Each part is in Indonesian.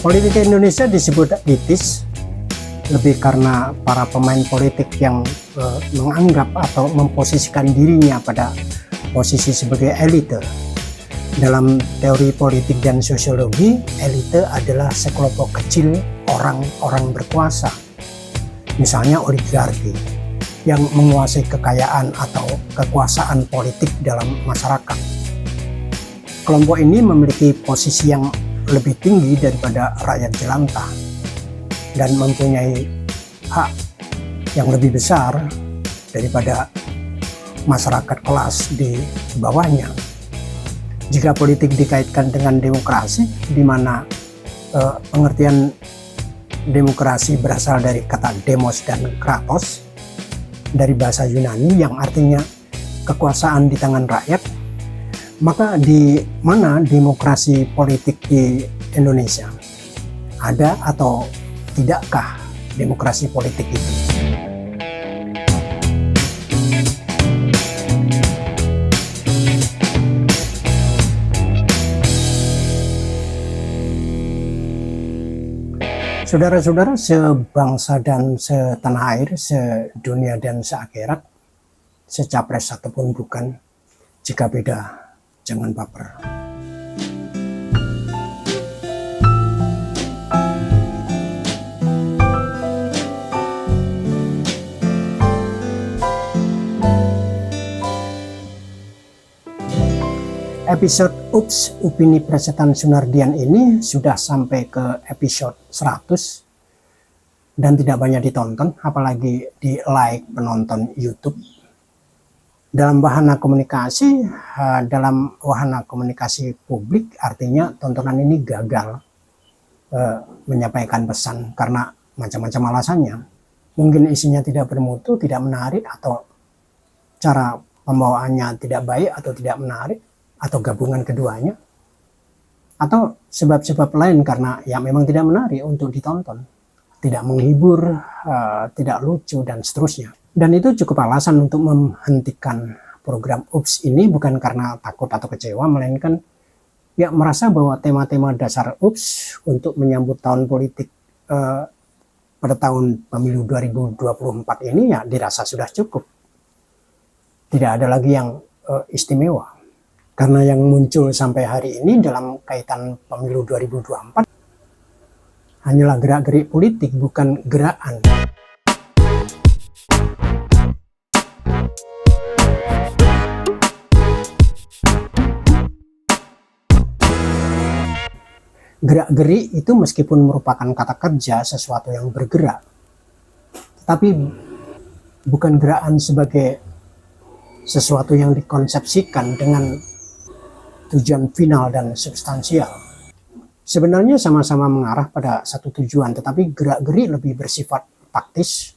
Politik Indonesia disebut elitis lebih karena para pemain politik yang menganggap atau memposisikan dirinya pada posisi sebagai elite. Dalam teori politik dan sosiologi, elite adalah sekelompok kecil orang-orang berkuasa, misalnya oligarki, yang menguasai kekayaan atau kekuasaan politik dalam masyarakat. Kelompok ini memiliki posisi yang lebih tinggi daripada rakyat jelantah dan mempunyai hak yang lebih besar daripada masyarakat kelas di bawahnya. Jika politik dikaitkan dengan demokrasi, di mana pengertian demokrasi berasal dari kata demos dan kratos, dari bahasa Yunani yang artinya kekuasaan di tangan rakyat, maka di mana demokrasi politik di Indonesia? Ada atau tidakkah demokrasi politik itu? Saudara-saudara sebangsa dan setanah air, sedunia dan seakhirat, secapres ataupun bukan, jika beda jangan baper. Episode Ups Upini Presetan Sunardian ini sudah sampai ke episode 100 dan tidak banyak ditonton, apalagi di like penonton YouTube. Dalam wahana komunikasi publik, artinya tontonan ini gagal menyampaikan pesan karena macam-macam alasannya. Mungkin isinya tidak bermutu, tidak menarik, atau cara pembawaannya tidak baik atau tidak menarik, atau gabungan keduanya, atau sebab-sebab lain karena ya memang tidak menarik untuk ditonton, tidak menghibur, tidak lucu, dan seterusnya. Dan itu cukup alasan untuk menghentikan program UPS ini, bukan karena takut atau kecewa, melainkan ya merasa bahwa tema-tema dasar UPS untuk menyambut tahun politik pada tahun pemilu 2024 ini ya dirasa sudah cukup. Tidak ada lagi yang istimewa. Karena yang muncul sampai hari ini dalam kaitan pemilu 2024 hanyalah gerak-gerik politik, bukan gerakan. Gerak-gerik itu meskipun merupakan kata kerja, sesuatu yang bergerak, tapi bukan gerakan sebagai sesuatu yang dikonsepsikan dengan tujuan final dan substansial. Sebenarnya sama-sama mengarah pada satu tujuan, tetapi gerak-gerik lebih bersifat praktis,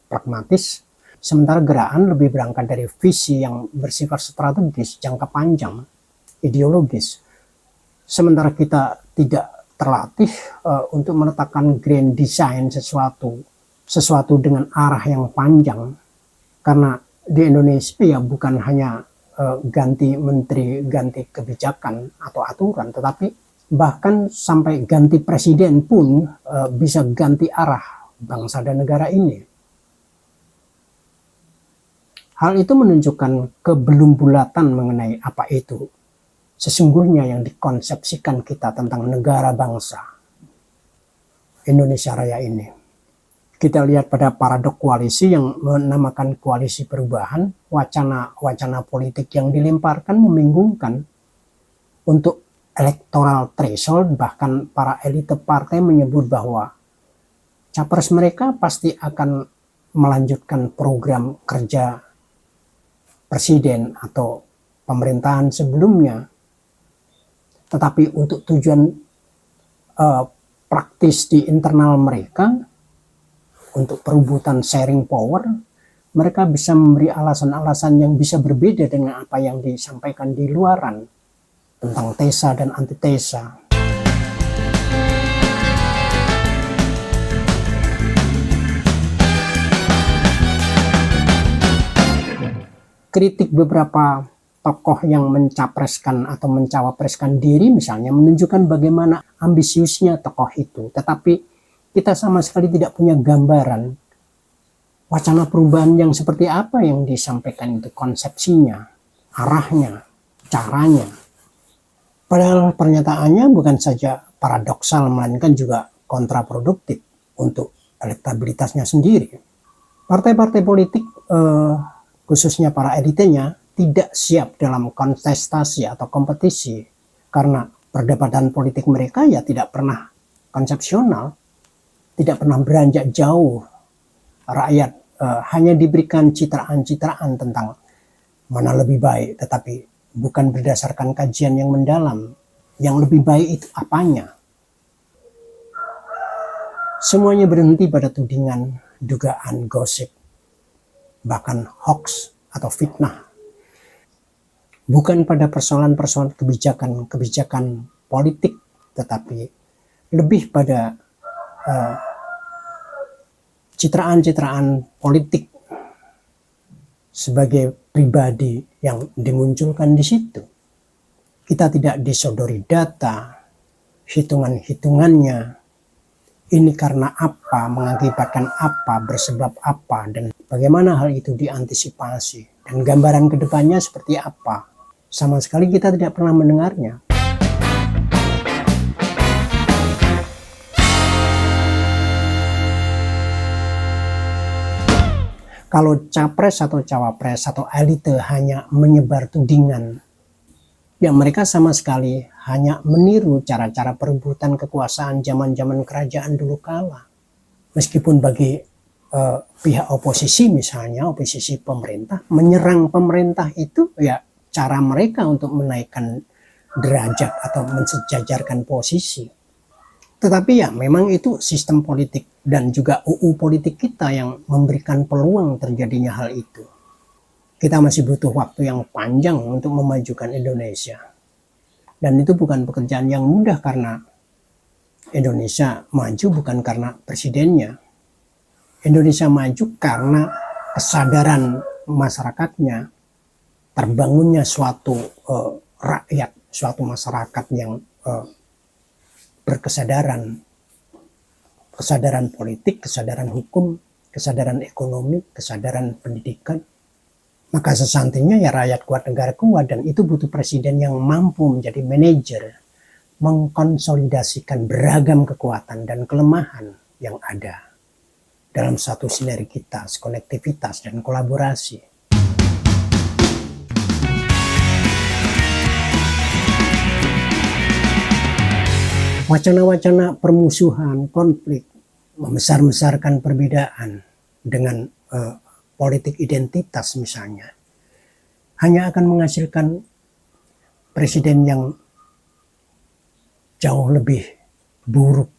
pragmatis, sementara gerakan lebih berangkat dari visi yang bersifat strategis, jangka panjang, ideologis. Sementara kita tidak terlatih untuk meletakkan grand design sesuatu dengan arah yang panjang, karena di Indonesia ya bukan hanya ganti menteri, ganti kebijakan atau aturan, tetapi bahkan sampai ganti presiden pun bisa ganti arah bangsa dan negara ini. Hal itu menunjukkan kebelumbulatan mengenai apa itu sesungguhnya yang dikonsepsikan kita tentang negara bangsa Indonesia Raya ini. Kita lihat pada paradok koalisi yang menamakan koalisi perubahan, wacana politik yang dilemparkan membingungkan. Untuk electoral threshold, bahkan para elite partai menyebut bahwa capres mereka pasti akan melanjutkan program kerja presiden atau pemerintahan sebelumnya. Tetapi untuk tujuan praktis di internal mereka, untuk perebutan sharing power, mereka bisa memberi alasan-alasan yang bisa berbeda dengan apa yang disampaikan di luaran tentang tesa dan antitesa. Kritik beberapa tokoh yang mencapreskan atau mencawapreskan diri misalnya menunjukkan bagaimana ambisiusnya tokoh itu, tetapi kita sama sekali tidak punya gambaran wacana perubahan yang seperti apa yang disampaikan itu, konsepsinya, arahnya, caranya. Padahal pernyataannya bukan saja paradoksal, melainkan juga kontraproduktif untuk elektabilitasnya sendiri. Partai-partai politik, khususnya para elitenya, tidak siap dalam kontestasi atau kompetisi karena perdebatan politik mereka ya tidak pernah konsepsional, tidak pernah beranjak jauh. Rakyat hanya diberikan citraan-citraan tentang mana lebih baik, tetapi bukan berdasarkan kajian yang mendalam. Yang lebih baik itu apanya? Semuanya berhenti pada tudingan, dugaan, gosip, bahkan hoax atau fitnah. Bukan pada persoalan-persoalan kebijakan politik, tetapi lebih pada citraan-citraan politik sebagai pribadi yang dimunculkan di situ. Kita tidak disodori data, hitungan-hitungannya, ini karena apa, mengakibatkan apa, bersebab apa, dan bagaimana hal itu diantisipasi, dan gambaran kedepannya seperti apa. Sama sekali kita tidak pernah mendengarnya. Kalau capres atau cawapres atau elite hanya menyebar tudingan, ya mereka sama sekali hanya meniru cara-cara perebutan kekuasaan zaman-zaman kerajaan dulu kala. Meskipun bagi pihak oposisi misalnya, oposisi pemerintah, menyerang pemerintah itu ya cara mereka untuk menaikkan derajat atau mensejajarkan posisi. Tetapi ya memang itu sistem politik dan juga UU politik kita yang memberikan peluang terjadinya hal itu. Kita masih butuh waktu yang panjang untuk memajukan Indonesia. Dan itu bukan pekerjaan yang mudah karena Indonesia maju bukan karena presidennya. Indonesia maju karena kesadaran masyarakatnya, terbangunnya suatu rakyat, suatu masyarakat yang berkesadaran, kesadaran politik, kesadaran hukum, kesadaran ekonomi, kesadaran pendidikan. Maka sesantinya ya rakyat kuat, negara kuat, dan itu butuh presiden yang mampu menjadi manajer, mengkonsolidasikan beragam kekuatan dan kelemahan yang ada dalam satu sinergitas, konektivitas, dan kolaborasi. Wacana-wacana permusuhan, konflik, membesar-besarkan perbedaan dengan politik identitas misalnya, hanya akan menghasilkan presiden yang jauh lebih buruk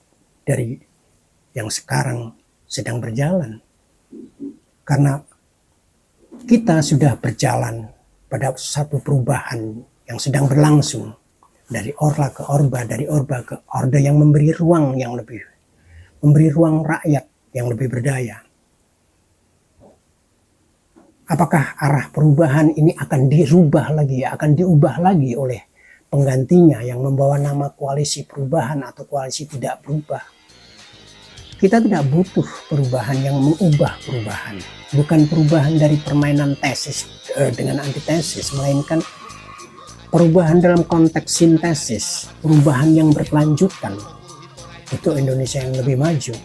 dari yang sekarang sedang berjalan. Karena kita sudah berjalan pada satu perubahan yang sedang berlangsung. Dari orla ke orba, dari orba ke orde yang memberi ruang yang lebih, memberi ruang rakyat yang lebih berdaya. Apakah arah perubahan ini akan dirubah lagi, akan diubah lagi oleh penggantinya yang membawa nama koalisi perubahan atau koalisi tidak berubah? Kita tidak butuh perubahan yang mengubah perubahan. Bukan perubahan dari permainan tesis dengan antitesis, melainkan perubahan dalam konteks sintesis, perubahan yang berkelanjutan untuk Indonesia yang lebih maju.